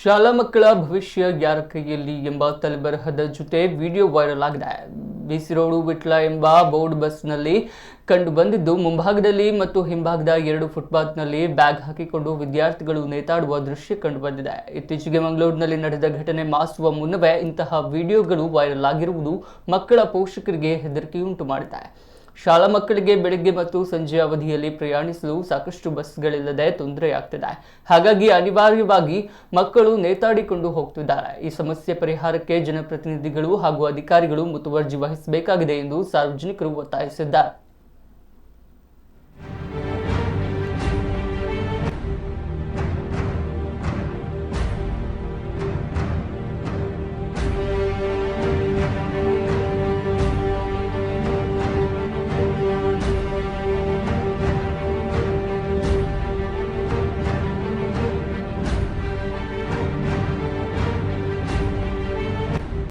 ಶಾಲಾ ಮಕ್ಕಳ ಭವಿಷ್ಯ ಯಾರ ಕೈಯಲ್ಲಿ ಎಂಬ ತಲೆಬರಹದ ಜೊತೆ ವಿಡಿಯೋ ವೈರಲ್ ಆಗಿದೆ. ಬಿಸಿ ರೋಡು ವಿಟ್ಲ ಎಂಬ ಬೋರ್ಡ್ ಬಸ್ನಲ್ಲಿ ಕಂಡು ಬಂದಿದ್ದು, ಮುಂಭಾಗದಲ್ಲಿ ಮತ್ತು ಹಿಂಭಾಗದ ಎರಡು ಫುಟ್ಪಾತ್ನಲ್ಲಿ ಬ್ಯಾಗ್ ಹಾಕಿಕೊಂಡು ವಿದ್ಯಾರ್ಥಿಗಳು ನೇತಾಡುವ ದೃಶ್ಯ ಕಂಡು ಬಂದಿದೆ. ಇತ್ತೀಚೆಗೆ ಮಂಗಳೂರಿನಲ್ಲಿ ನಡೆದ ಘಟನೆ ಮಾಸುವ ಮುನ್ನವೇ ಇಂತಹ ವಿಡಿಯೋಗಳು ವೈರಲ್ ಆಗಿರುವುದು ಮಕ್ಕಳ ಪೋಷಕರಿಗೆ ಹೆದರಿಕೆಯುಂಟು ಮಾಡಿದೆ. ಶಾಲಾ ಮಕ್ಕಳಿಗೆ ಬೆಳಗ್ಗೆ ಮತ್ತು ಸಂಜೆ ಅವಧಿಯಲ್ಲಿ ಪ್ರಯಾಣಿಸಲು ಸಾಕಷ್ಟು ಬಸ್ಗಳಿಲ್ಲದೆ ತೊಂದರೆಯಾಗ್ತಿದೆ. ಹಾಗಾಗಿ ಅನಿವಾರ್ಯವಾಗಿ ಮಕ್ಕಳು ನೇತಾಡಿಕೊಂಡು ಹೋಗ್ತಿದ್ದಾರೆ. ಈ ಸಮಸ್ಯೆ ಪರಿಹಾರಕ್ಕೆ ಜನಪ್ರತಿನಿಧಿಗಳು ಹಾಗೂ ಅಧಿಕಾರಿಗಳು ಮುತುವರ್ಜಿ ವಹಿಸಬೇಕಾಗಿದೆ ಎಂದು ಸಾರ್ವಜನಿಕರು ಒತ್ತಾಯಿಸಿದ್ದಾರೆ.